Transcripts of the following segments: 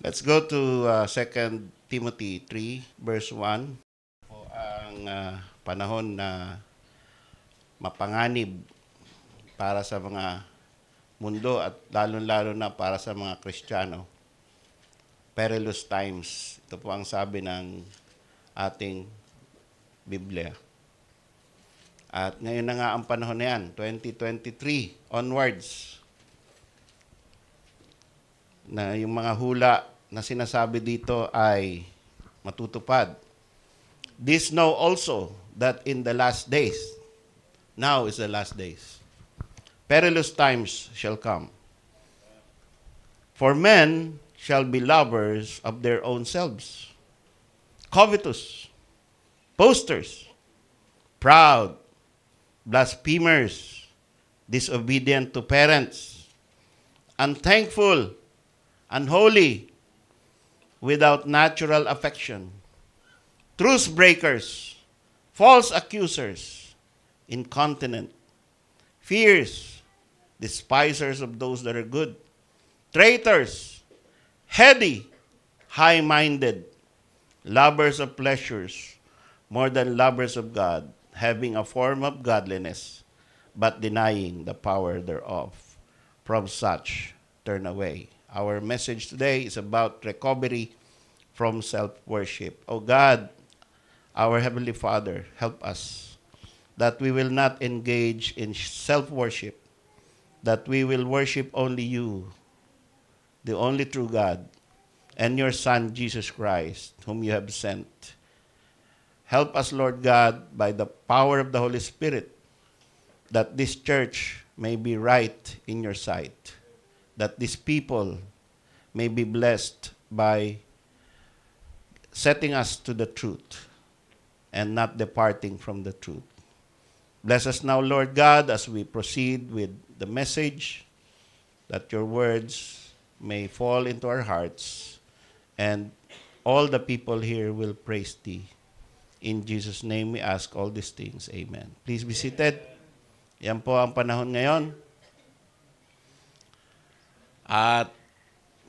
Let's go to 2 Timothy 3, verse 1. O ang panahon na mapanganib para sa mga mundo at lalo-lalo na para sa mga Kristiyano. Perilous times. Ito po ang sabi ng ating Biblia. At ngayon na nga ang panahon na yan, 2023 onwards, na yung mga hula na sinasabi dito ay matutupad. This know also that in the last days, now is the last days, perilous times shall come. For men shall be lovers of their own selves, covetous, boasters, proud, blasphemers, disobedient to parents, unthankful, unholy, without natural affection, truce breakers, false accusers, incontinent, fierce, despisers of those that are good, traitors, heady, high-minded, lovers of pleasures more than lovers of God, having a form of godliness, but denying the power thereof. From such, turn away. Our message today is about recovery from self-worship. Oh God, our Heavenly Father, help us that we will not engage in self-worship, that we will worship only you, the only true God, and your Son, Jesus Christ, whom you have sent. Help us, Lord God, by the power of the Holy Spirit, that this church may be right in your sight, that these people may be blessed by setting us to the truth and not departing from the truth. Bless us now, Lord God, as we proceed with the message, that your words may fall into our hearts, and all the people here will praise thee. In Jesus' name we ask all these things. Amen. Please be seated. Yan po ang panahon ngayon. At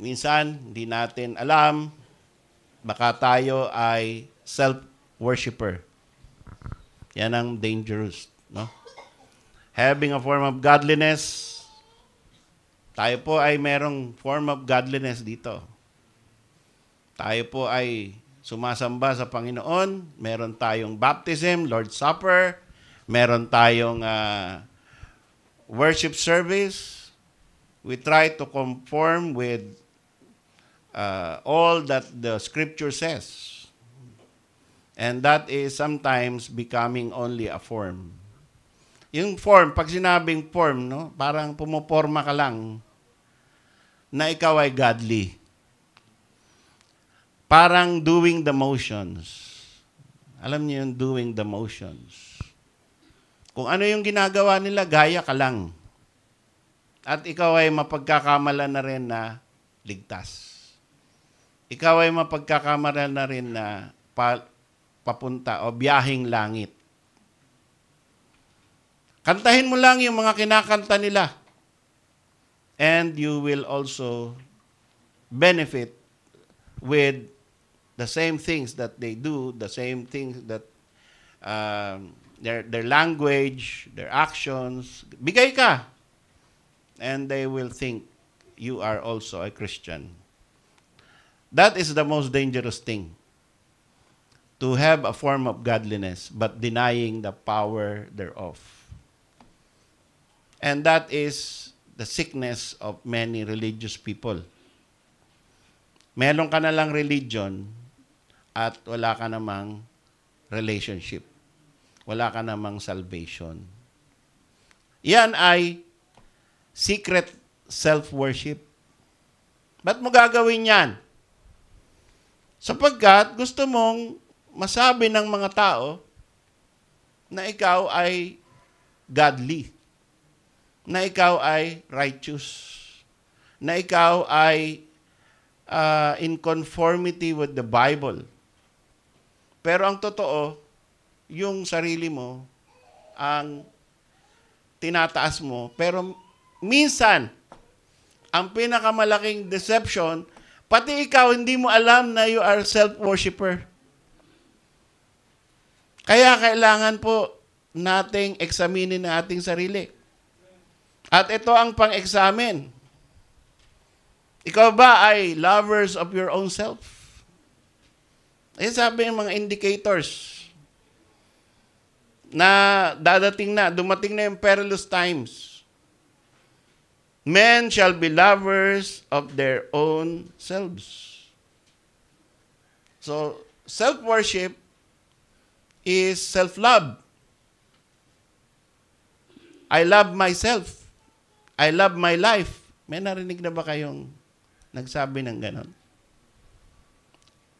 minsan, hindi natin alam, baka tayo ay self-worshipper. Yan ang dangerous, no? Having a form of godliness, tayo po ay merong form of godliness dito. Tayo po ay sumasamba sa Panginoon, meron tayong baptism, Lord's Supper, meron tayong worship service. We try to conform with all that the Scripture says. And that is sometimes becoming only a form. Yung form, pag sinabing form, no, parang pumuporma ka lang na ikaw ay godly. Parang doing the motions. Alam niyo yung doing the motions. Kung ano yung ginagawa nila, gaya ka lang. At ikaw ay mapagkakamalan na rin na ligtas. Ikaw ay mapagkakamalan na rin na papunta o biyaheng langit. Kantahin mo lang yung mga kinakanta nila. And you will also benefit with the same things that they do, the same things that their language, their actions. Bigay ka. And they will think you are also a Christian. That is the most dangerous thing. To have a form of godliness, but denying the power thereof. And that is the sickness of many religious people. Meron ka na lang religion at wala ka namang relationship. Wala ka namang salvation. Yan ay secret self-worship. Ba't mo gagawin yan? Sapagkat gusto mong masabi ng mga tao na ikaw ay godly, na ikaw ay righteous, na ikaw ay in conformity with the Bible. Pero ang totoo, yung sarili mo, ang tinataas mo. Pero minsan, ang pinakamalaking deception, Pati ikaw, hindi mo alam na you are self-worshipper. Kaya kailangan po nating examinin ang ating sarili. At ito ang pang-examine. Ikaw ba ay lovers of your own self? Ayan sabi ng mga indicators na dumating na yung perilous times. Men shall be lovers of their own selves. So, self-worship is self-love. I love myself. I love my life. May narinig na ba kayong nagsabi ng ganon?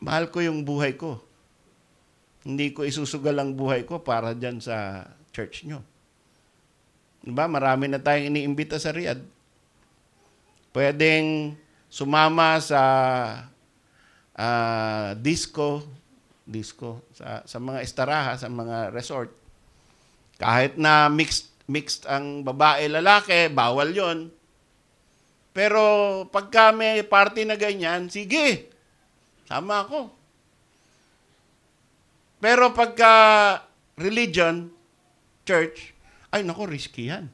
Mahal ko yung buhay ko. Hindi ko isusugal ang buhay ko para dyan sa church nyo. Diba? Marami na tayong iniimbita sa Riyadh. Pwedeng sumama sa disco, sa mga estaraha, sa mga resort. Kahit na mixed ang babae, lalaki, bawal yon. Pero pagka may party na ganyan, sige, sama ako. Pero pagka religion, church, ay nako, risky yan.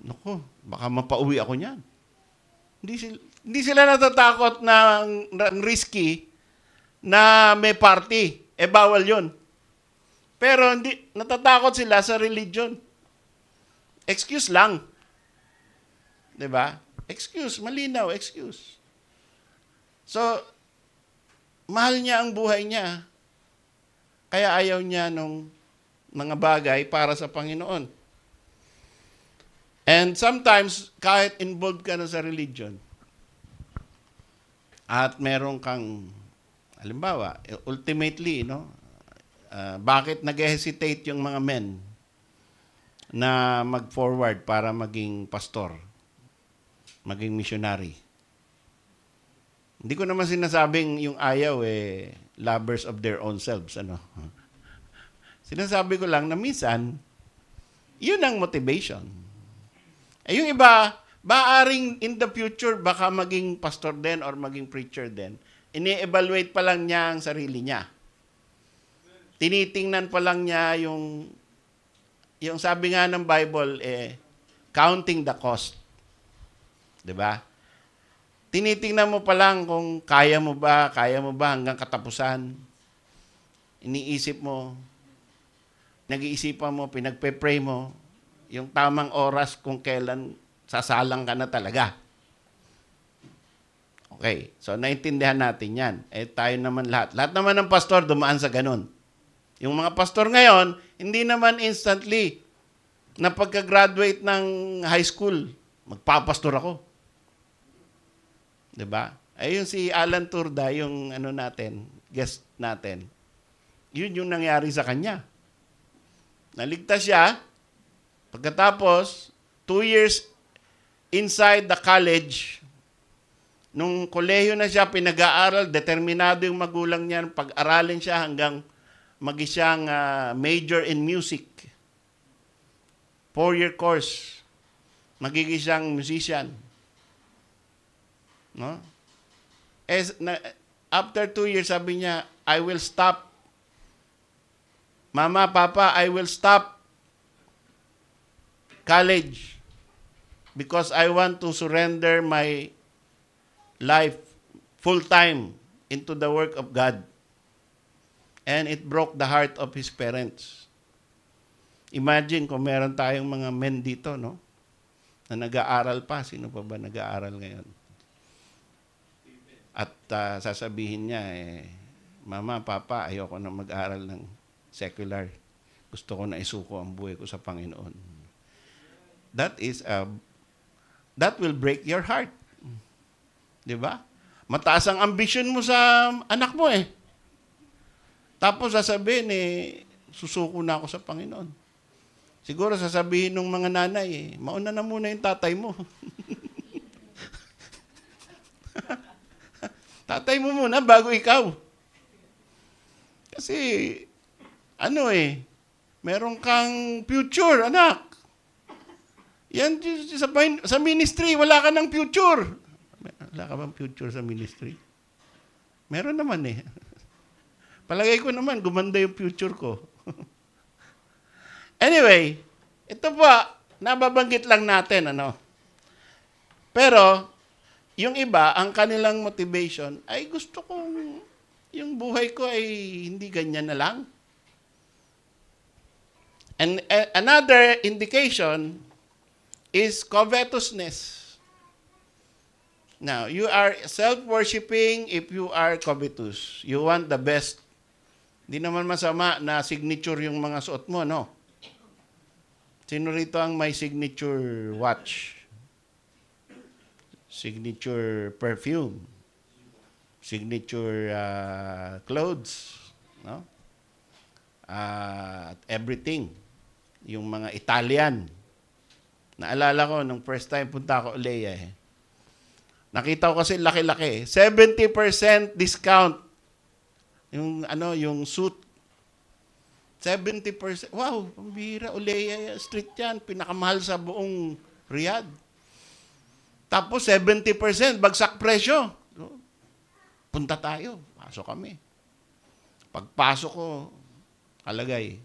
Nako, baka mapauwi ako niyan. Hindi sila natatakot na risky na may party. Bawal yun. Pero natatakot sila sa religion. Excuse lang. Diba? Excuse, malinaw, excuse. So, mahal niya ang buhay niya. Kaya ayaw niya nung mga bagay para sa Panginoon. And sometimes, kahit involved ka na sa religion, at meron kang, halimbawa, ultimately, bakit nag-hesitate yung mga men na mag-forward para maging pastor, maging missionary? Hindi ko naman sinasabing yung ayaw lovers of their own selves. Sinasabi ko lang na minsan, yun ang motivation. Yung iba, maaring in the future, baka maging pastor din or maging preacher din. Ini-evaluate pa lang niya ang sarili niya. Tinitingnan pa lang niya yung sabi nga ng Bible, counting the cost. Diba? Tinitingnan mo pa lang kung kaya mo ba hanggang katapusan. Iniisip mo, nag-iisipan mo, pinagpe-pray mo, yung tamang oras kung kailan sasalang ka na talaga. Okay, so naintindihan natin yan. Tayo naman lahat. Lahat naman ng pastor dumaan sa ganun. Yung mga pastor ngayon, hindi naman instantly na pagka-graduate ng high school, magpapastor ako. Diba? Ayun si Alan Turda, yung guest natin. Yun yung nangyari sa kanya. Naligtas siya. Pagkatapos, 2 years inside the college, nung kolehiyo na siya, pinag-aaral, determinado yung magulang niya, pag-aralin siya hanggang mag-isang major in music. 4-year course. Magiging siyang musician. No? After 2 years, sabi niya, I will stop. Mama, Papa, I will stop college because I want to surrender my life full-time into the work of God. And it broke the heart of his parents. Imagine kung meron tayong mga men dito, no? Na nag-aaral pa. Sino pa ba nag-aaral ngayon? At sasabihin niya, Mama, Papa, ayoko na mag-aaral ng secular. Gusto ko na isuko ang buhay ko sa Panginoon. That will break your heart. Di ba? Mataas ang ambisyon mo sa anak mo Tapos sasabihin, susuko na ako sa Panginoon. Siguro sasabihin ng mga nanay, mauna na muna yung tatay mo. Tatay mo muna bago ikaw. Kasi, meron kang future, anak. Yan, sa ministry, wala ka ng future. Wala ka bang future sa ministry? Meron naman eh. Palagay ko naman, gumanda yung future ko. Anyway, ito po, nababanggit lang natin, ano. Pero, yung iba, ang kanilang motivation, ay gusto kong, yung buhay ko ay hindi ganyan na lang. And another indication is covetousness. Now, you are self-worshiping if you are covetous. You want the best. Hindi naman masama na signature yung mga suot mo, no? Sino rito ang may signature watch? Signature perfume? Signature clothes? No? Everything. Yung mga Italian. Naalala ko, nung first time punta ako Olea nakita ko kasi laki-laki. 70% discount. Yung yung suit. 70%. Wow, pambira. Olea Street yan. Pinakamahal sa buong Riyadh. Tapos 70%, bagsak presyo. Punta tayo. Pasok kami. Pagpasok ko, alagay.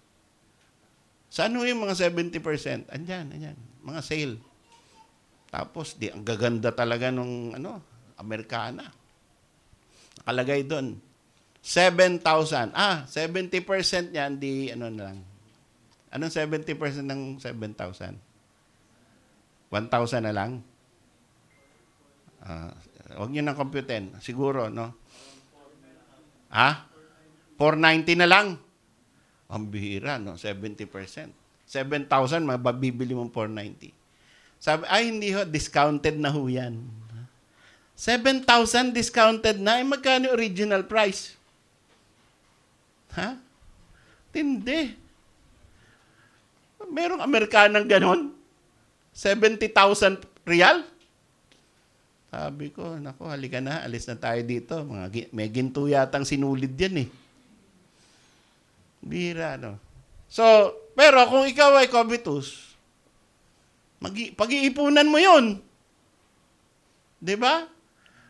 Saan yung mga 70%? Andyan. Mga sale. Tapos, ang gaganda talaga nung, Amerikana. Nakalagay doon. 7,000. 70% yan, na lang. Anong 70% ng 7,000? 1,000 na lang? Huwag nyo nang computin. Siguro, no? 490 na lang? Ang bihira, no? 70%. 7,000, mabibili mong 490. Sabi, hindi ho, discounted na ho yan. 7,000 discounted na, magkano original price? Tindi. Merong Amerikanang ganon? 70,000 real? Sabi ko, naku, halika na, alis na tayo dito. May ginto yatang sinulid yan eh. Bira, no? So, pero kung ikaw ay covetous, pag-iipunan mo yun. Diba?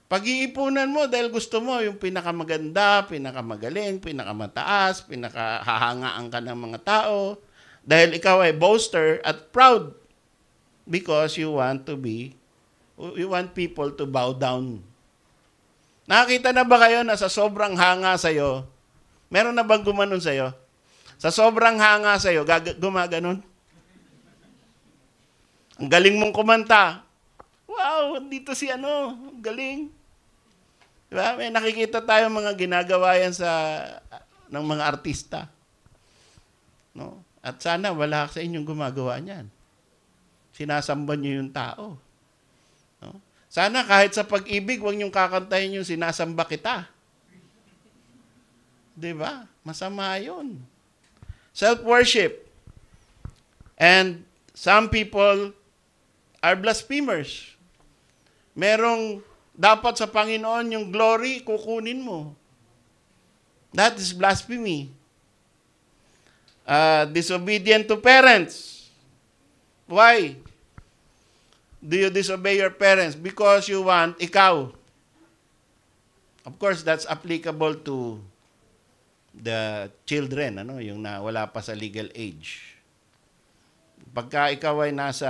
Pag-iipunan mo dahil gusto mo yung pinakamaganda, pinakamagaling, pinakamataas, pinakahahangaan ka ng mga tao. Dahil ikaw ay boaster at proud because you want people to bow down. Nakakita na ba kayo na sa sobrang hanga sa'yo, meron na bang gumanon sa'yo? Sa sobrang hanga sa'yo, gumaganon? Ang galing mong kumanta. Wow, dito si galing. Diba? May nakikita tayo mga ginagawa yan ng mga artista. No? At sana wala sa inyong gumagawa niyan. Sinasamba niyo yung tao. No? Sana kahit sa pag-ibig, huwag niyong kakantahin yung sinasamba kita. Diba? Masama yun. Self-worship. And some people are blasphemers. Merong dapat sa Panginoon yung glory, kukunin mo. That is blasphemy. Disobedient to parents. Why do you disobey your parents? Because you want ikaw. Of course, that's applicable to the children, yung wala pa sa legal age. Pagka ikaw ay nasa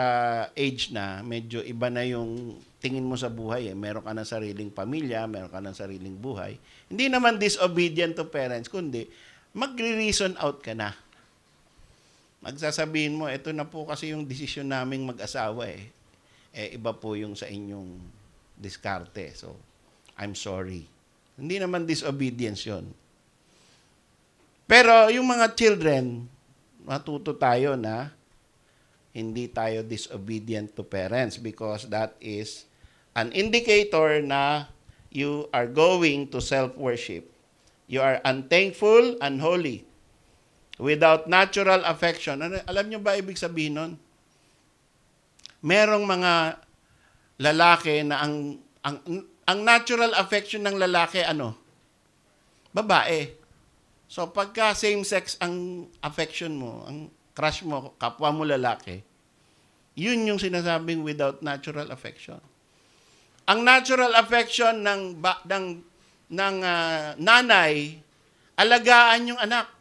age na, medyo iba na yung tingin mo sa buhay. Meron ka ng sariling pamilya, meron ka ng sariling buhay. Hindi naman disobedient to parents, kundi magre-reason out ka na. Magsasabihin mo, ito na po kasi yung desisyon naming mag-asawa iba po yung sa inyong diskarte. So, I'm sorry. Hindi naman disobedience yon. Pero yung mga children, matuto tayo na hindi tayo disobedient to parents because that is an indicator na you are going to self-worship. You are unthankful, unholy, without natural affection. Alam nyo ba ibig sabihin nun? Merong mga lalaki na ang natural affection ng lalaki, babae. So pagka same-sex ang affection mo, ang crush mo, kapwa mo lalaki, yun yung sinasabing without natural affection. Ang natural affection ng nanay, alagaan yung anak.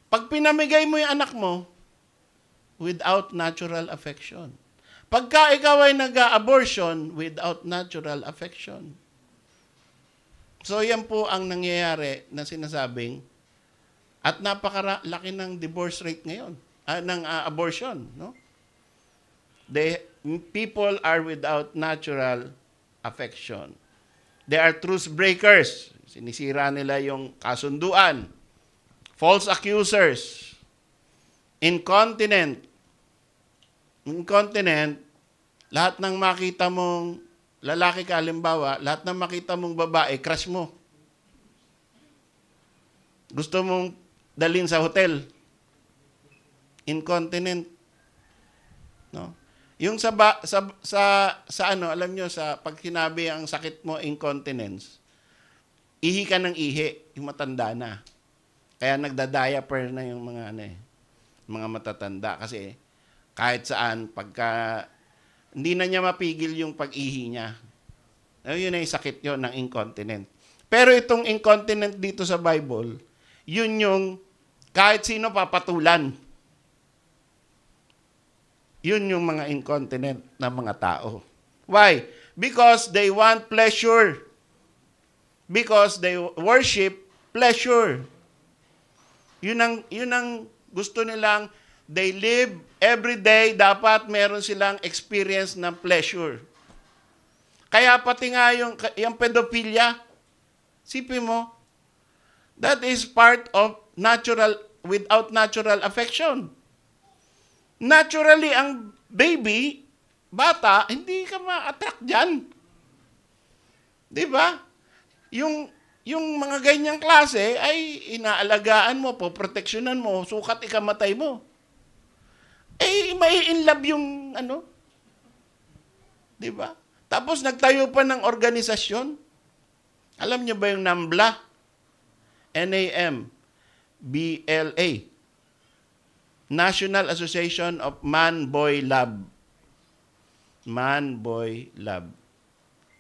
Pag pinamigay mo yung anak mo, without natural affection. Pagka ikaw ay nag-abortion, without natural affection. So yan po ang nangyayari na sinasabing, at napakalaki ng divorce rate ngayon, ng abortion. No? People are without natural affection. They are truce breakers. Sinisira nila yung kasunduan. False accusers. Incontinent. Incontinent, lahat ng makita mong lalaki ka, halimbawa, lahat ng makita mong babae, crush mo. Gusto mong dalhin sa hotel. Incontinent. No? Yung sa ano, alam nyo, sa pag sinabi ang sakit mo, incontinence, ihi ka ng ihi, yung matanda na. Kaya nagda-diaper na yung mga matatanda. Kasi kahit saan, pagka hindi na niya mapigil yung pag-ihi niya. Yun ay sakit yun ng incontinent. Pero itong incontinent dito sa Bible, yun yung kahit sino papatulan. Yun yung mga incontinent na mga tao. Why? Because they want pleasure. Because they worship pleasure. Yun ang gusto nilang, they live every day, dapat meron silang experience ng pleasure. Kaya pati nga yung pedophilia, sipin mo, that is part of without natural affection. Naturally, ang baby, bata, hindi ka ma-attract dyan. Di ba? Yung mga ganyang klase ay inaalagaan mo, poproteksyonan mo, sukat ikamatay mo. Eh, may in love yung di ba? Tapos nagtayo pa ng organisasyon. Alam niyo ba yung NAMBLA? NAMBLA. National Association of Man-Boy Love. Man-Boy Love.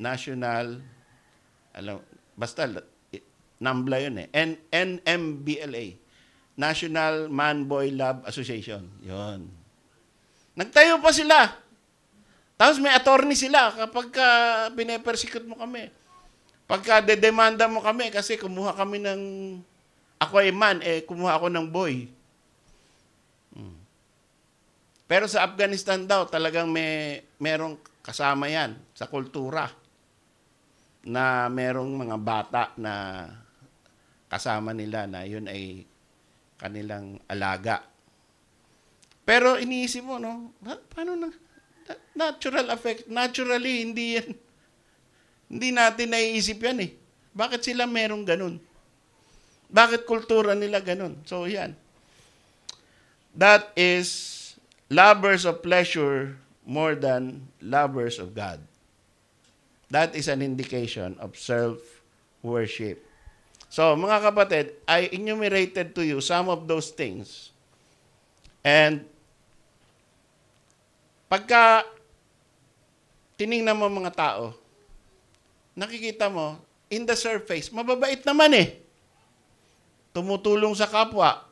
National, basta, NAMBLA yun eh. NMBLA. National Man-Boy Love Association. Yun. Nagtayo pa sila. Tapos may attorney sila kapag pinepersikot mo kami. Pagka dedemanda mo kami kasi kumuha kami ng, ako ay man, kumuha ako ng boy. Pero sa Afghanistan daw, talagang merong kasama yan sa kultura na merong mga bata na kasama nila na yun ay kanilang alaga. Pero iniisip mo, no? Paano na? Natural affect. Naturally, hindi yan. Hindi natin naiisip yan eh. Bakit sila merong ganun? Bakit kultura nila ganun? So, yan. That is lovers of pleasure more than lovers of God. That is an indication of self-worship. So, mga kapatid, I enumerated to you some of those things. And pagka tiningnan mo mga tao, nakikita mo, in the surface, mababait naman eh. Tumutulong sa kapwa.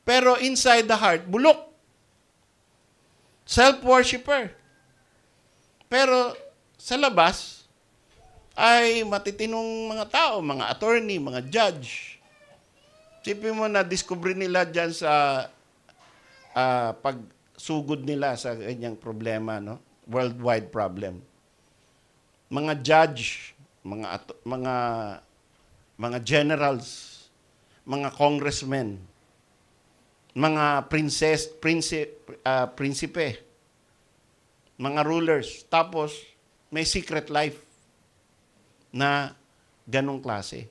Pero inside the heart, bulok. Self-worshipper. Pero sa labas, ay matitinong mga tao, mga attorney, mga judge. Sipin mo na discover nila dyan sa pagsugod nila sa ganyang problema, no? Worldwide problem. Mga judge, mga generals, mga congressmen, mga prinsipe, mga rulers. Tapos, may secret life na ganong klase.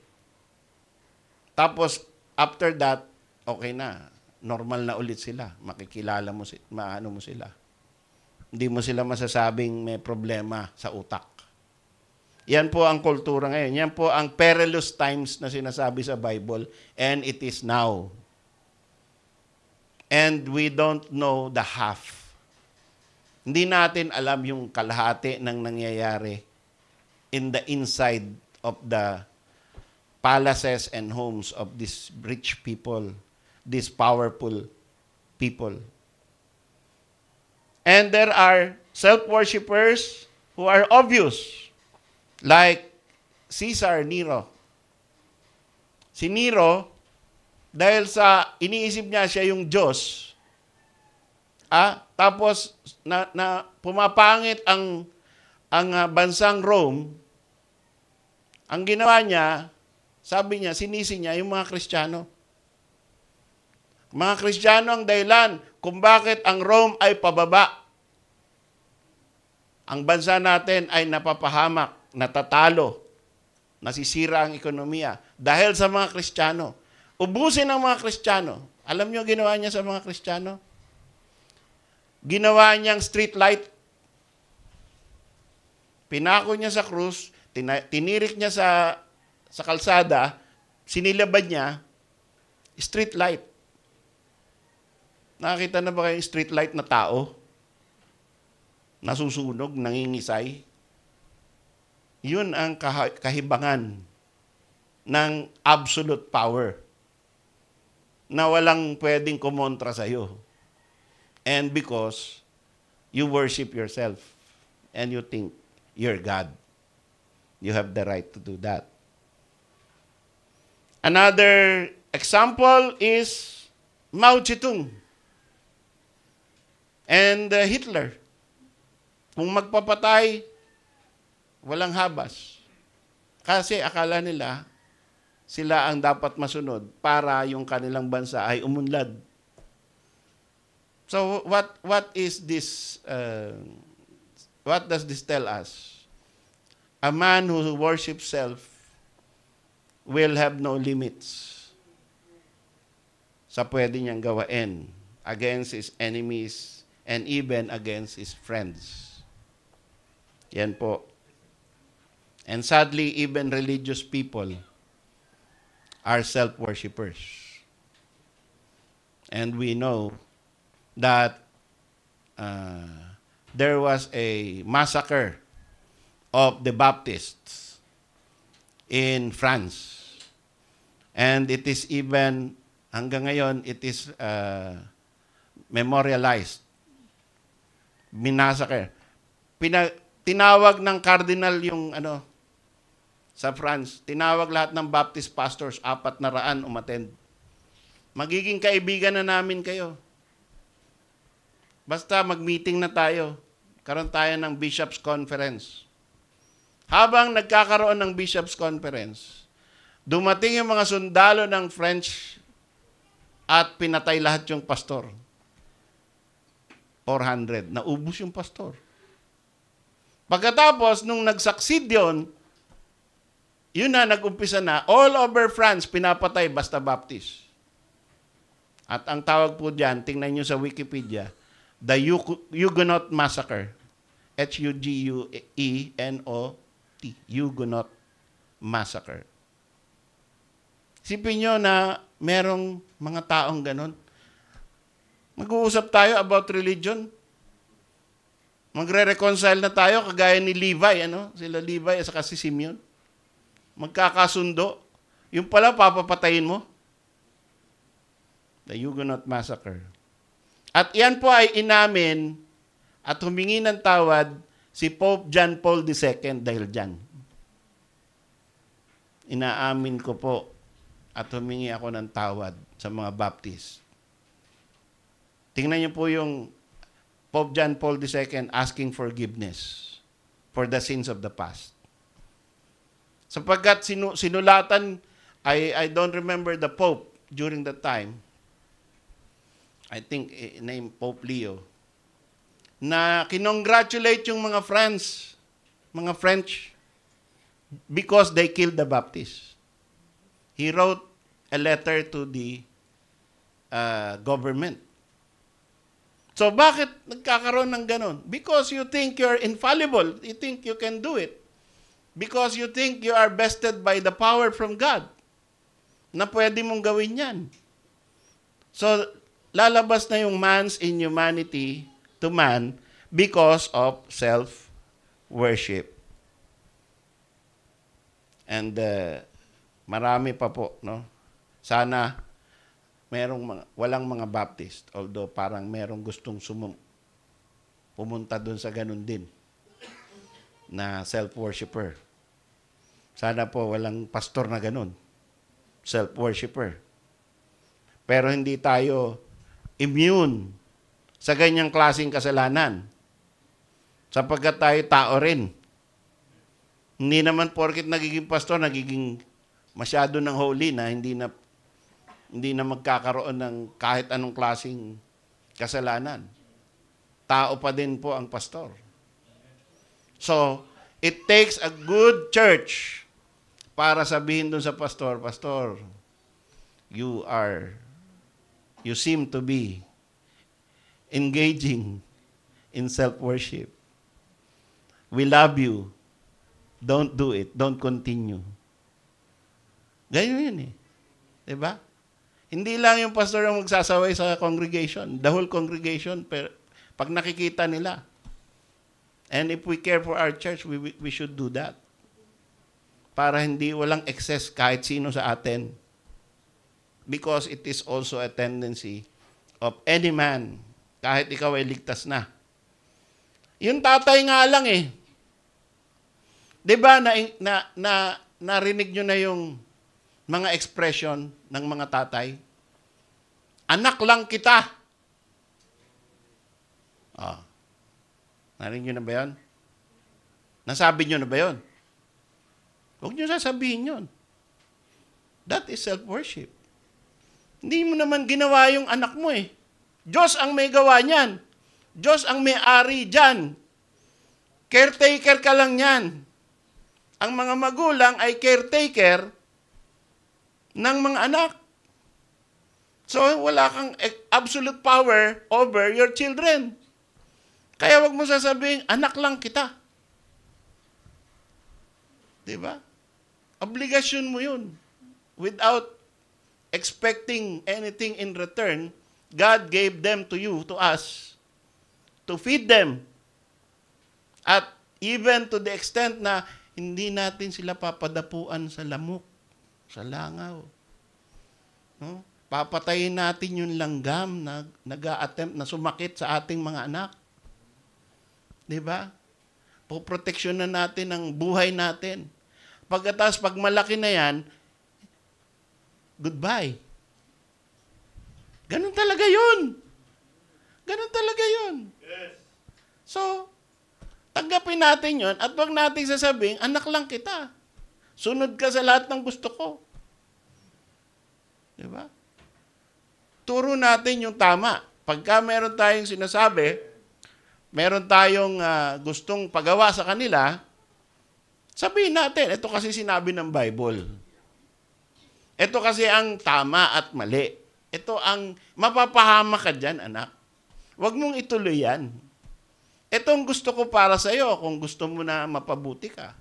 Tapos, after that, okay na. Normal na ulit sila. Makikilala mo, maano mo sila. Hindi mo sila masasabing may problema sa utak. Yan po ang kultura ngayon. Yan po ang perilous times na sinasabi sa Bible. And it is now. And we don't know the half. Hindi natin alam yung kalahati ng nangyayari in the inside of the palaces and homes of these rich people, these powerful people. And there are self-worshippers who are obvious, like Caesar Nero. Si Nero, dahil sa iniisip niya siya yung Diyos, tapos na pumapangit ang bansang Rome, ang ginawa niya, sabi niya, sinisi niya yung mga Kristiyano. Mga Kristiyano ang dahilan kung bakit ang Rome ay pababa. Ang bansa natin ay napapahamak, natatalo, nasisira ang ekonomiya dahil sa mga Kristiyano. Ubusin ang mga Kristiyano. Alam niyo ginawa niya sa mga Kristiyano? Ginawa niyang street light. Pinako niya sa krus, tinirik niya sa kalsada, sinilabad niya, street light. Nakakita na ba kayo yung street light na tao? Nasusunog, nangingisay. Yun ang kahibangan ng absolute power na walang pwedeng kumontra sa'yo. And because you worship yourself and you think you're God, you have the right to do that. Another example is Mao Zedong and Hitler. Kung magpapatay, walang habas. Kasi akala nila, sila ang dapat masunod para yung kanilang bansa ay umunlad. So what is this? What does this tell us? A man who worships self will have no limits sa pwede niyang gawain against his enemies and even against his friends. Yan po. And sadly, even religious people are self-worshippers. And we know that there was a massacre of the Baptists in France. And it is even, hanggang ngayon, it is memorialized. Minasacre. Tinawag ng cardinal yung sa France, tinawag lahat ng Baptist pastors, 400 umattend. Magiging kaibigan na namin kayo. Basta mag-meeting na tayo. Karoon tayo ng Bishops' Conference. Habang nagkakaroon ng Bishops' Conference, dumating yung mga sundalo ng French at pinatay lahat yung pastor. 400. Naubos yung pastor. Pagkatapos, nung nag-succeed yun na, nag-umpisa na, all over France, pinapatay basta Baptist. At ang tawag po dyan, tingnan nyo sa Wikipedia, the Huguenot Massacre. Huguenot. Huguenot Massacre. Isipin nyo na merong mga taong ganon. Mag-uusap tayo about religion. Magre-reconcile na tayo kagaya ni Levi, Sila Levi at saka si Simeon. Magkakasundo. Yung pala, papapatayin mo. The Huguenot Massacre. At yan po ay inamin at humingi ng tawad si Pope John Paul II dahil dyan. Inaamin ko po at humingi ako ng tawad sa mga Baptist. Tingnan niyo po yung Pope John Paul II asking forgiveness for the sins of the past. Sapagkat sinulatan, I don't remember the Pope during that time, I think named Pope Leo, na kinongratulate yung mga French, because they killed the Baptists. He wrote a letter to the government. So bakit nagkakaroon ng ganon? Because you think you're infallible. You think you can do it. Because you think you are bested by the power from God na pwede mong gawin yan. So, lalabas na yung man's inhumanity to man because of self-worship. And marami pa po, no? Sana walang mga Baptist, although parang merong gustong pumunta doon sa ganun din na self-worshipper. Sana po walang pastor na ganun, self-worshipper. Pero hindi tayo immune sa ganyang klaseng kasalanan. Sapagkat tayo tao rin. Hindi naman porket nagiging pastor, nagiging masyado ng holy na hindi na magkakaroon ng kahit anong klaseng kasalanan. Tao pa din po ang pastor. So, it takes a good church para sabihin dun sa pastor, Pastor, you seem to be engaging in self-worship. We love you. Don't do it. Don't continue. Ganyan yun eh. Diba? Hindi lang yung pastor ang magsasaway sa congregation. The whole congregation, pag nakikita nila. And if we care for our church, we should do that. Para walang excess kahit sino sa atin. Because it is also a tendency of any man, kahit ikaw ay ligtas na. Yung tatay nga lang eh. Diba narinig nyo na yung mga expression ng mga tatay? Anak lang kita. Narinig nyo na ba yun? Nasabi nyo na ba yun? Huwag nyo sasabihin yun. That is self-worship. Hindi mo naman ginawa yung anak mo eh. Diyos ang may gawa niyan. Diyos ang may-ari dyan. Caretaker ka lang yan. Ang mga magulang ay caretaker ng mga anak. So, wala kang absolute power over your children. Kaya wag mo sasabihin, anak lang kita. Diba? Obligasyon mo yun. Without expecting anything in return, God gave them to you, to us, to feed them. At even to the extent na hindi natin sila papadapuan sa lamok, sa langaw. No? Papatayin natin yung langgam na nag-a-attempt na sumakit sa ating mga anak. Diba? Poproteksyonan natin ang buhay natin. Pagkatapos, pag malaki na yan, goodbye. Ganun talaga yun. Ganun talaga yun. Yes. So, tanggapin natin yun at wag natin sasabihin, anak lang kita. Sunod ka sa lahat ng gusto ko. Diba? Turo natin yung tama. Pagka meron tayong sinasabi, meron tayong gustong pagawa sa kanila, sabihin natin, ito kasi sinabi ng Bible. Ito kasi ang tama at mali. Ito ang mapapahama ka dyan, anak. Huwag mong ituloy yan. Ito ang gusto ko para sa iyo kung gusto mo na mapabuti ka.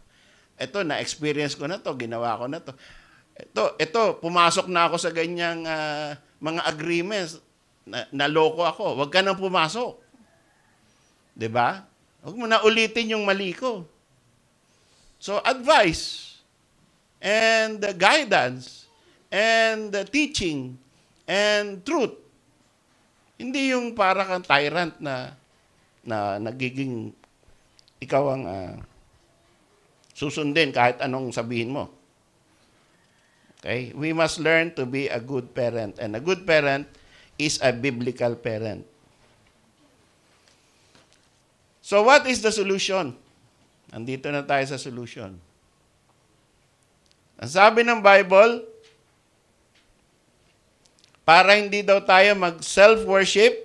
Ito, na-experience ko na to, ginawa ko na to. Ito, pumasok na ako sa ganyang mga agreements. Naloko ako. Huwag ka nang pumasok. Diba? Huwag mo na ulitin yung mali ko. So, advice and guidance and teaching and truth. Hindi yung para kang tyrant na nagiging ikaw ang susundin kahit anong sabihin mo. Okay? We must learn to be a good parent. And a good parent is a biblical parent. So what is the solution? Andito na tayo sa solution. Ang sabi ng Bible, para hindi daw tayo mag-self-worship,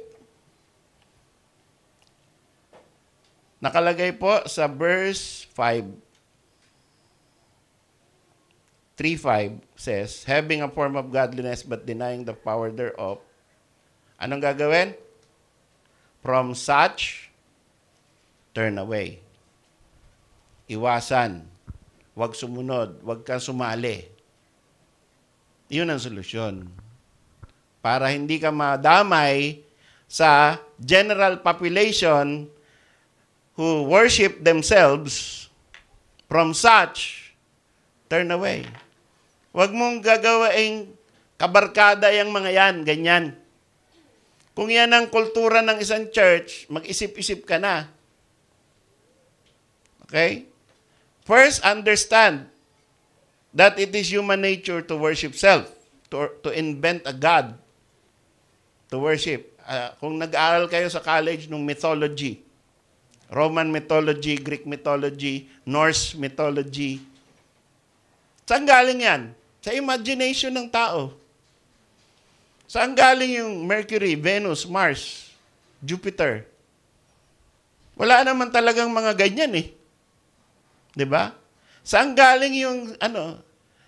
nakalagay po sa verse 3:5 says, having a form of godliness but denying the power thereof. Anong gagawin? From such, turn away. Iwasan. Huwag sumunod. Huwag kang sumali. Yun ang solusyon. Para hindi ka madamay sa general population who worship themselves, from such, Turn away. Huwag mong gagawaing kabarkada yung mga yan, ganyan. Kung yan ang kultura ng isang church, mag-isip-isip ka na. Okay? First, understand that it is human nature to worship self, to invent a God to worship. Kung nag-aaral kayo sa college ng mythology, Roman mythology, Greek mythology, Norse mythology, saan galing yan? Sa imagination ng tao. Saan galing yung Mercury, Venus, Mars, Jupiter? Wala naman talagang mga ganyan eh. 'Di ba? Saan galing yung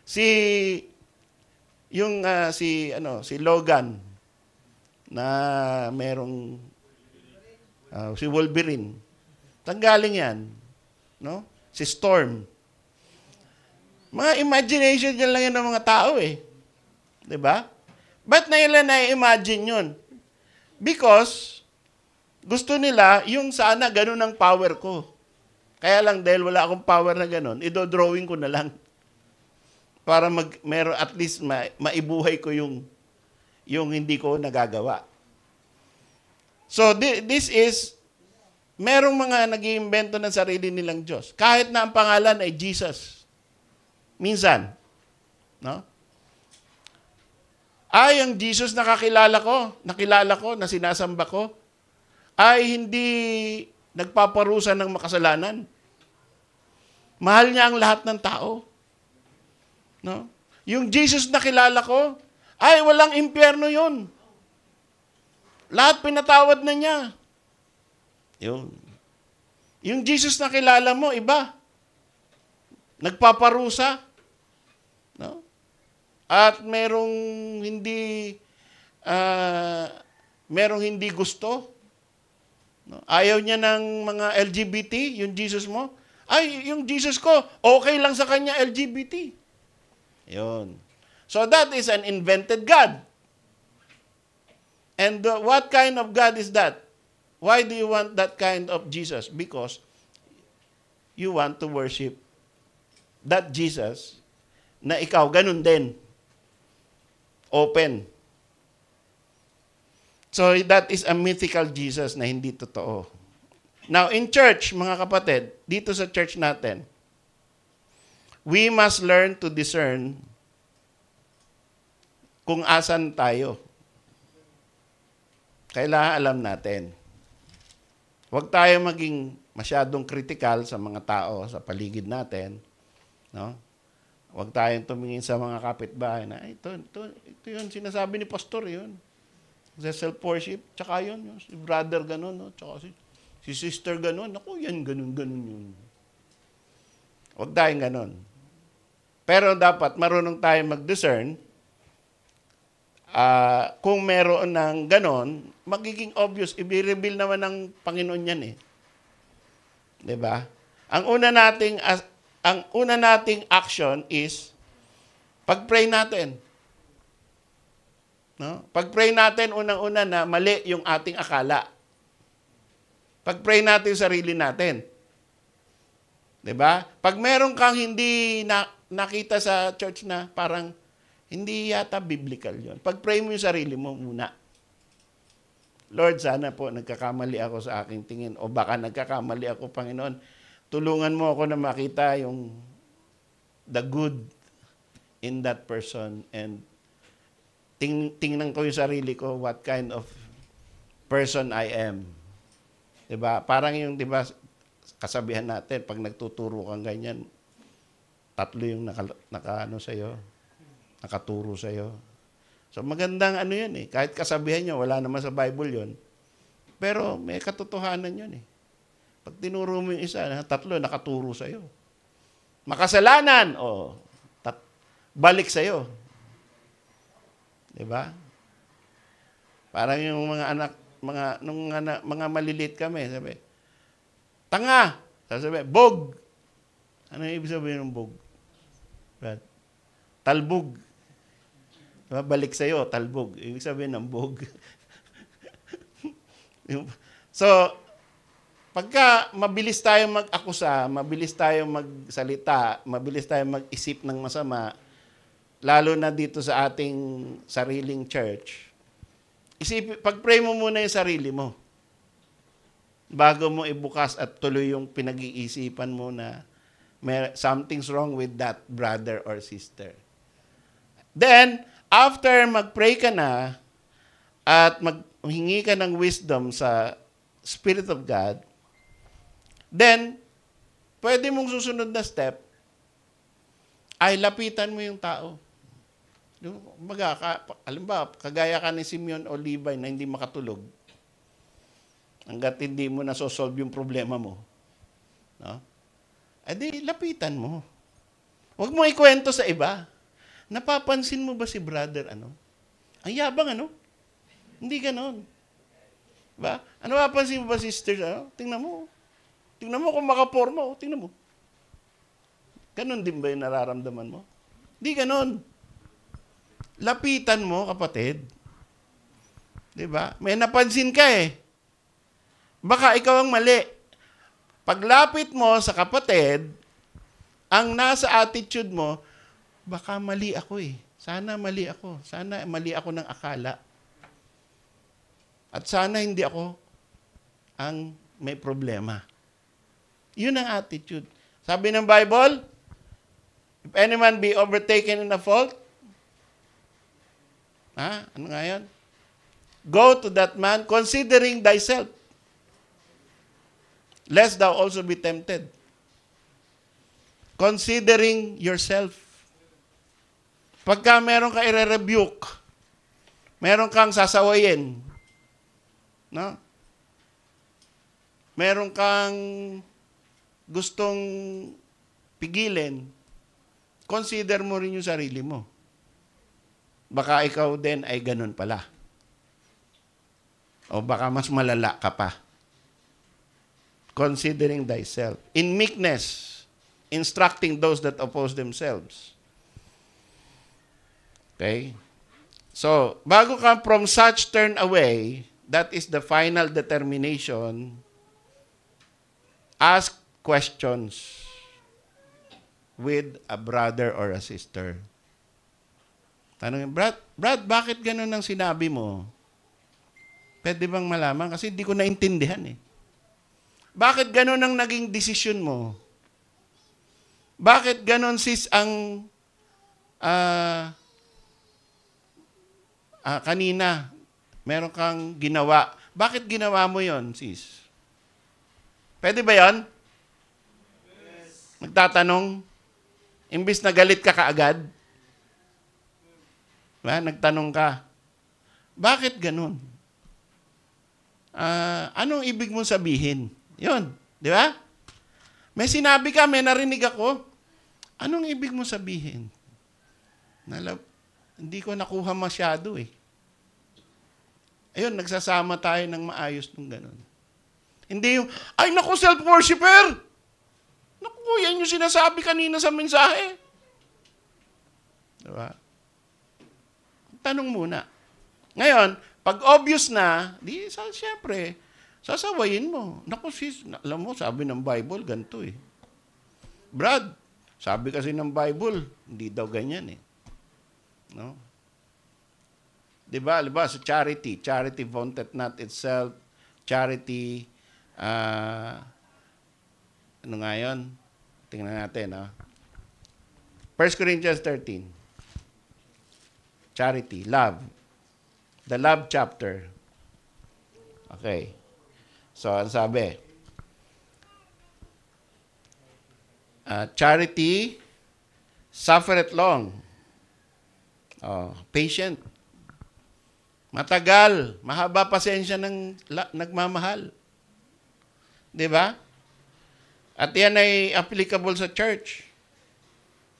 si Logan na merong si Wolverine. Saan galing yan? No? Si Storm. Mga imagination dyan lang yan ng mga tao eh. 'Di ba? Ba't na nila na-imagine yun? Because gusto nila yung sana ganun ang power ko. Kaya lang dahil wala akong power na ganun, ido-drawing ko na lang. Para meron at least maibuhay ko yung hindi ko nagagawa. So this is, merong mga nag-iimbento ng sarili nilang Diyos. Kahit na ang pangalan ay Jesus. Minsan. No? Ay, ang Jesus nakilala ko, na sinasamba ko, ay hindi nagpaparusa ng makasalanan. Mahal niya ang lahat ng tao. No? Yung Jesus na kilala ko, ay walang impyerno yun. Lahat pinatawad na niya. Yun. Yung Jesus na kilala mo, iba. Nagpaparusa. No? At merong hindi gusto. No? Ayaw niya ng mga LGBT, yung Jesus mo. Ay, yung Jesus ko, okay lang sa kanya LGBT. Yun. So that is an invented God. And what kind of God is that? Why do you want that kind of Jesus? Because you want to worship that Jesus na ikaw, ganun din. Open. So that is a mythical Jesus na hindi totoo. Now, in church, mga kapatid, dito sa church natin, we must learn to discern kung asan tayo. Kailangan alam natin. Huwag tayo maging masyadong critical sa mga tao sa paligid natin. No? Huwag tayong tumingin sa mga kapitbahay na, ito yun, sinasabi ni pastor yun. Sa self-worship, tsaka yun, si brother ganun, no? Tsaka si sister ganun, ako yan, ganun yun. Huwag tayong ganun. Pero dapat marunong tayong mag-discern. Kung meron ng ganun, magiging obvious, i-reveal naman ng Panginoon yan eh. 'Di ba? Ang una nating action is pag-pray natin. No? Pag-pray natin unang-una na mali yung ating akala. Pag-pray natin yung sarili natin. 'Di ba? Pag meron kang hindi nakita sa church na parang hindi yata biblical 'yon. Pag-pray mo yung sarili mo muna. Lord, sana po nagkakamali ako sa aking tingin o baka nagkakamali ako, Panginoon. Tulungan mo ako na makita yung the good in that person and tingnan ko yung sarili ko, what kind of person I am. 'Di ba? Parang yung 'di ba kasabihan natin pag nagtuturo kang ganyan, tatlo yung nakaturo sa iyo. So magandang ano 'yun eh. Kahit kasabihan niyo wala naman sa Bible 'yun. Pero may katotohanan 'yun eh. Pag tinuro mo yung isa, tatlo nakaturo sa iyo. Makasalanan, balik sa iyo. 'Di ba? Parang yung mga anak, mga maliliit kami, sabi, tanga. Sabi, bog. Ano yung ibig sabihin ng bog? Talbog. Diba? Balik sa'yo, talbog. Ibig sabihin ng bog. So, Pagka mabilis tayong mag-akusa, mabilis tayong magsalita, mabilis tayong mag-isip ng masama, lalo na dito sa ating sariling church, pag-pray mo muna yung sarili mo bago mo ibukas at tuloy yung pinag-iisipan mo na something's wrong with that brother or sister. Then, after mag-pray ka na at maghingi ka ng wisdom sa Spirit of God, then, pwede mong susunod na step ay lapitan mo yung tao. Halimbawa, kagaya ka ni Simeon o Levi na hindi makatulog, hanggat hindi mo nasosolve yung problema mo. No? Di, lapitan mo. Huwag mo ikwento sa iba. Napapansin mo ba si brother, Ang yabang, Hindi ganon. Ba? Napapansin mo ba sister, Tingnan mo. Tingnan mo kung makaporma, tingnan mo. Ganon din ba yung nararamdaman mo? Hindi ganon. Lapitan mo, kapatid. Diba? May napansin ka Baka ikaw ang mali. Paglapit mo sa kapatid, ang nasa attitude mo, baka mali ako Sana mali ako. Sana mali ako ng akala. At sana hindi ako ang may problema. Yun ang attitude. Sabi ng Bible, if any man be overtaken in a fault, ano nga yan? Go to that man, considering thyself, lest thou also be tempted. Considering yourself. Pagka meron ka i-rebuke, meron kang sasawayin, no? Meron kang gustong pigilin, consider mo rin yung sarili mo. Baka ikaw din ay ganun pala. O baka mas malala ka pa. Considering thyself. In meekness, instructing those that oppose themselves. Okay? So, bago ka from such turn away, that is the final determination, ask questions with a brother or a sister. Tanongin, Brad, bakit ganun ang sinabi mo? Pwede bang malaman? Kasi hindi ko naintindihan Bakit ganun ang naging desisyon mo? Bakit ganun sis ang kanina meron kang ginawa? Bakit ginawa mo yon, sis? Pwede ba yon? Nagtatanong, imbis na galit ka kaagad, nagtanong ka, bakit ganun? Anong ibig mong sabihin? Yun, di ba? May sinabi ka, may narinig ako. Anong ibig mong sabihin? Hindi ko nakuha masyado Ayun, nagsasama tayo ng maayos ng ganun. Hindi yung, ay naku, self-worshipper! Naku, yan yung sinasabi kanina sa mensahe. Diba? Tanong muna. Ngayon, pag obvious na, siyempre, sasawayin mo. Naku sis, alam mo, sabi ng Bible, ganito Brad, sabi kasi ng Bible, hindi daw ganyan No? Diba? Sa charity vaunteth not itself. Charity, ano nga yun? Tingnan natin, 1 Corinthians 13. Charity, love. The love chapter. Okay. So, ang sabi? Charity suffereth long. Patient. Matagal. Mahaba pasensya ng nagmamahal. Diba? At yan ay applicable sa church.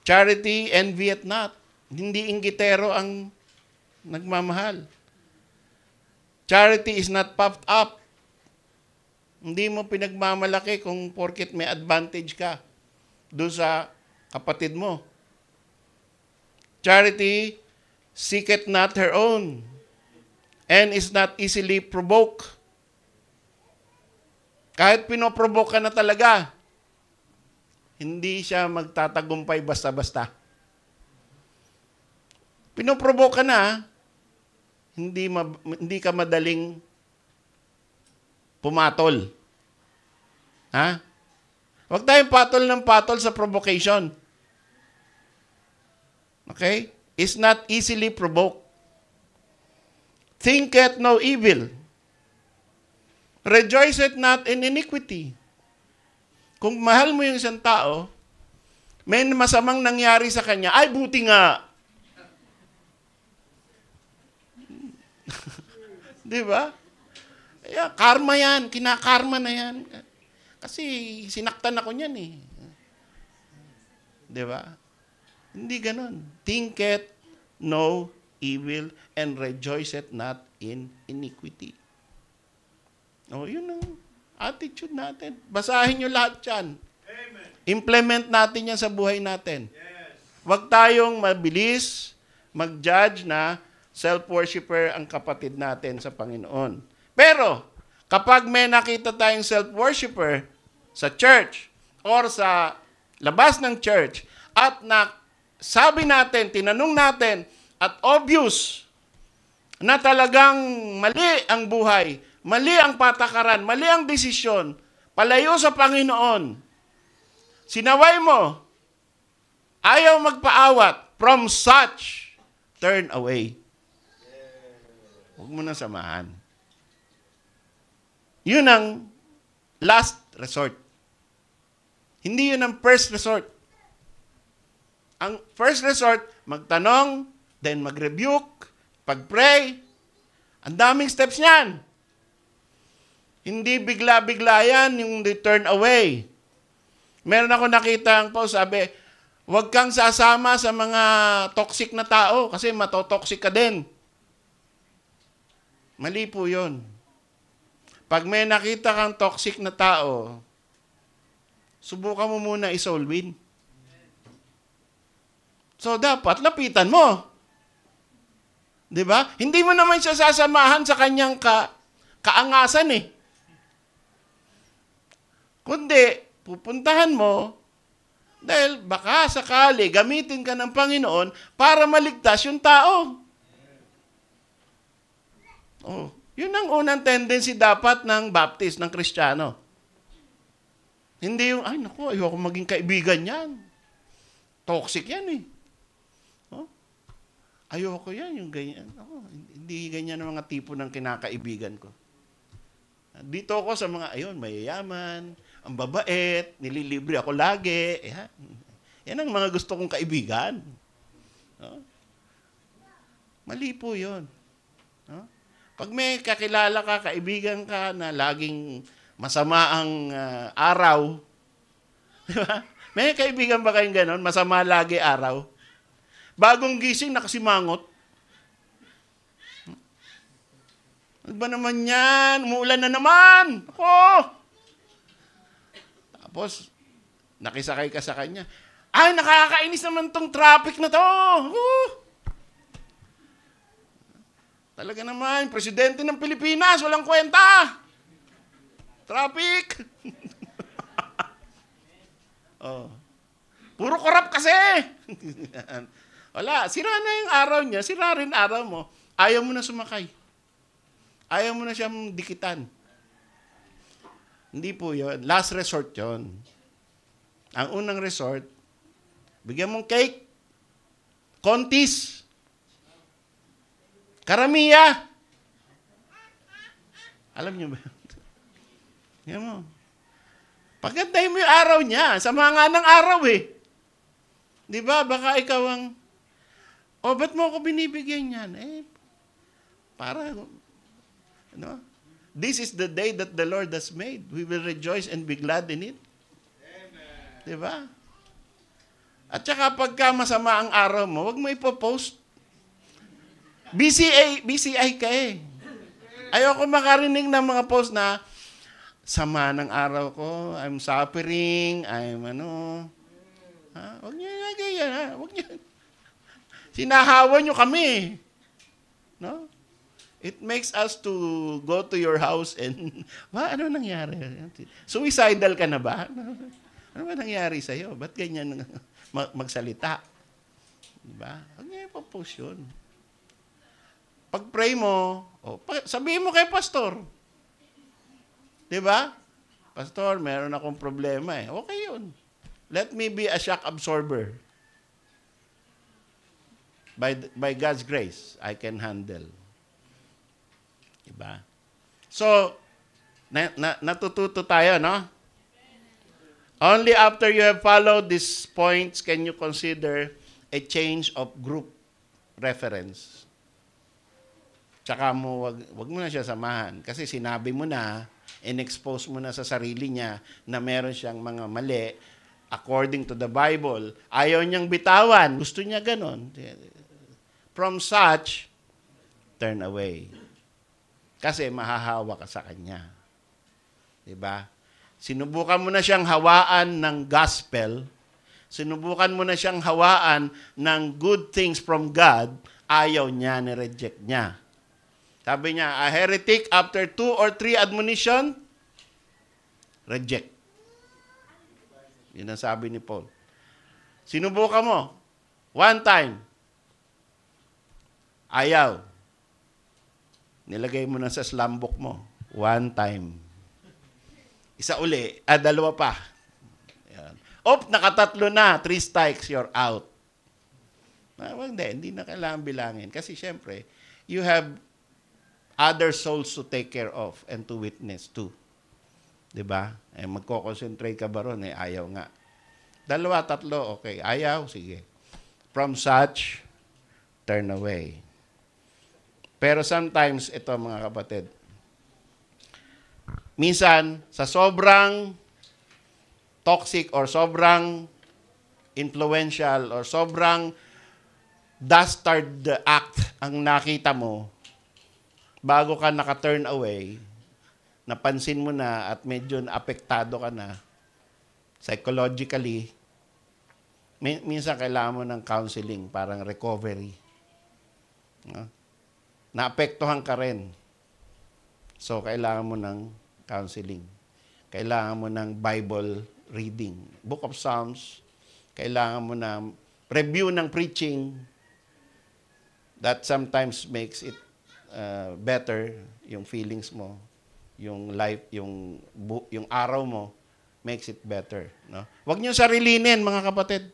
Charity envieth not. Hindi inggitero ang nagmamahal. Charity is not puffed up. Hindi mo pinagmamalaki kung porket may advantage ka doon sa kapatid mo. Charity seeketh not her own and is not easily provoked. Kahit pinoprovoke ka na talaga, hindi siya magtatagumpay basta-basta. Pinoprovoke ka na, hindi ka madaling pumatol. Ha? Huwag tayong patol ng patol sa provocation. Okay? Is not easily provoked. Thinketh no evil. Rejoiceth not in iniquity. Kung mahal mo yung isang tao, may masamang nangyari sa kanya, ay buti nga. Di ba? Yeah, karma yan. Kinakarma na yan. Kasi sinaktan ako niyan eh. Di ba? Hindi ganon. Thinketh no evil and rejoiceth not in iniquity. O, yun ang attitude natin. Basahin nyo lahat yan. Amen. Implement natin yan sa buhay natin. Yes. Huwag tayong mabilis mag-judge na self-worshipper ang kapatid natin sa Panginoon. Pero, kapag may nakita tayong self-worshipper sa church or sa labas ng church at sabi natin, tinanong natin, at obvious na talagang mali ang buhay, mali ang patakaran, mali ang desisyon, palayo sa Panginoon, sinaway mo, ayaw magpaawat, from such, turn away. Huwag mo na samahan. Yun ang last resort. Hindi yun ang first resort. Ang first resort, magtanong, then mag-rebuke, pag-pray. Ang daming steps niyan. Hindi bigla-bigla yan yung turn away. Meron ako nakita ang post, sabi, huwag kang sasama sa mga toxic na tao kasi matotoxic ka din. Mali po yun. Pag may nakita kang toxic na tao, subukan mo muna i-soul win. So, dapat lapitan mo. Diba? Hindi mo naman siya sasamahan sa kanyang kaangasan eh. Kundi, pupuntahan mo dahil baka sakali gamitin ka ng Panginoon para maligtas yung tao. Oh, yun ang unang tendency dapat ng Baptist, ng Kristiyano. Hindi yung, ay naku, ayoko maging kaibigan yan. Toxic yan eh. Oh, ayoko yan, yung ganyan. Oh, hindi ganyan ang mga tipo ng kinakaibigan ko. Dito ako sa mga, ayun, mayayaman, ang babait, nililibre ako lagi. Yan ang mga gusto kong kaibigan. Oh, mali po yun. Oh? Pag may kakilala ka, kaibigan ka na laging masama ang araw, diba? May kaibigan ba kayong ganon? Masama lagi araw? Bagong gising, nakasimangot. Ano ba naman yan? Umuulan na naman! Ako! Tapos, nakisakay ka sa kanya. Ay, nakakainis naman tong traffic na to! Talaga naman, presidente ng Pilipinas, walang kwenta! Traffic! Oh. Puro korap kasi! Wala, sira na yung araw niya, sira rin araw mo. Ayaw mo na sumakay. Ayaw mo na siyang dikitan. Hindi po yun. Last resort yun. Ang unang resort, bigyan mong cake, kontis, karamiya. Alam niyo ba? Yan mo. Pagandahin mo yung araw niya. Sama nga ng araw eh. Di ba? Baka ikaw ang, ba't mo ako binibigyan yan? Para, ano? This is the day that the Lord has made. We will rejoice and be glad in it. Amen. Di ba? At saka pagka masama ang araw mo, huwag mo ipopost. BCI ka eh. Ayoko makarinig ng mga post na, sama ng araw ko, I'm suffering, I'm ano. Ha? Huwag niyo yung ganyan, ha? Huwag niyo. Sinahawa niyo kami. No? It makes us to go to your house and, ano nangyari? Suicidal ka na ba? Ano ba nangyari sa'yo? Ba't ganyan magsalita? Diba? Huwag niya ipapost yun. Pag-pray mo, sabihin mo kay pastor. Diba? Pastor, meron akong problema eh. Okay yun. Let me be a shock absorber. By God's grace, I can handle. Diba? So, natututo tayo, no? Only after you have followed these points can you consider a change of group reference. Tsaka wag mo na siya samahan. Kasi sinabi mo na, in-expose mo na sa sarili niya na meron siyang mga mali according to the Bible. Ayaw niyang bitawan. Gusto niya ganon. From such, turn away. Kasi mahahawa ka sa kanya. Diba? Sinubukan mo na siyang hawaan ng gospel. Sinubukan mo na siyang hawaan ng good things from God. Ayaw niya, nireject niya. Sabi niya, a heretic after 2 or 3 admonition, reject. Yun ang sabi ni Paul. Sinubukan mo, 1 time, ayaw. Nilagay mo na sa slambok mo, 1 time. Isa uli, 2 pa. Yan. Nakatatlo na, 3 strikes, you're out. Hindi na kailangan bilangin. Kasi syempre, you have other souls to take care of and to witness to. Diba? Magko-concentrate ka ba ron? Ayaw nga. 2, 3, okay. Ayaw? Sige. From such, turn away. Pero sometimes, ito mga kapatid, minsan, sa sobrang toxic or sobrang influential or sobrang dastard act ang nakita mo, bago ka naka-turn away, napansin mo na at medyo apektado ka na, psychologically, minsan kailangan mo ng counseling, parang recovery. No? Naapektuhan ka rin. So, kailangan mo ng counseling. Kailangan mo ng Bible reading. Book of Psalms. Kailangan mo ng review ng preaching. That sometimes makes it better, yung feelings mo, yung life, yung araw mo, makes it better. No? Huwag niyo sarilinin, mga kapatid.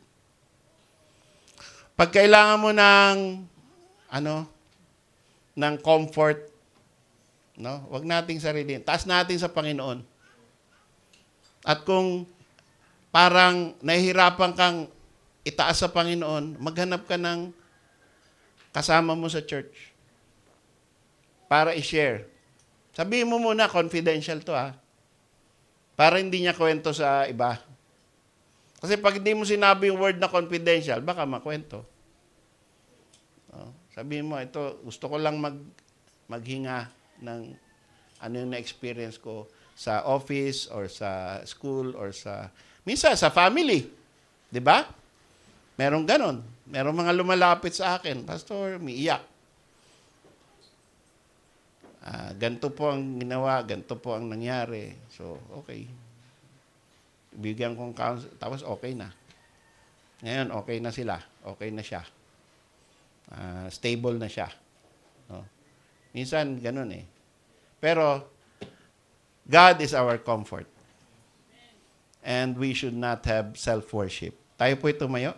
Pag kailangan mo ng comfort, no? Huwag nating sarilinin. Taas natin sa Panginoon. At kung parang nahihirapan kang itaas sa Panginoon, maghanap ka ng kasama mo sa church para i-share. Sabihin mo muna, confidential to para hindi niya kwento sa iba. Kasi pag hindi mo sinabi yung word na confidential, baka makwento. Sabihin mo, ito, gusto ko lang maghinga ng ano yung na-experience ko sa office or sa school or minsan sa family. Diba? Merong ganon. Merong mga lumalapit sa akin, Pastor, umiiyak. Ganito po ang ginawa, ganito po ang nangyari. So, okay. Bigyan kong counsel, tapos okay na. Ngayon, okay na sila. Okay na siya. Stable na siya. No? Minsan, ganun eh. Pero, God is our comfort. And we should not have self-worship. Tayo po tumayo.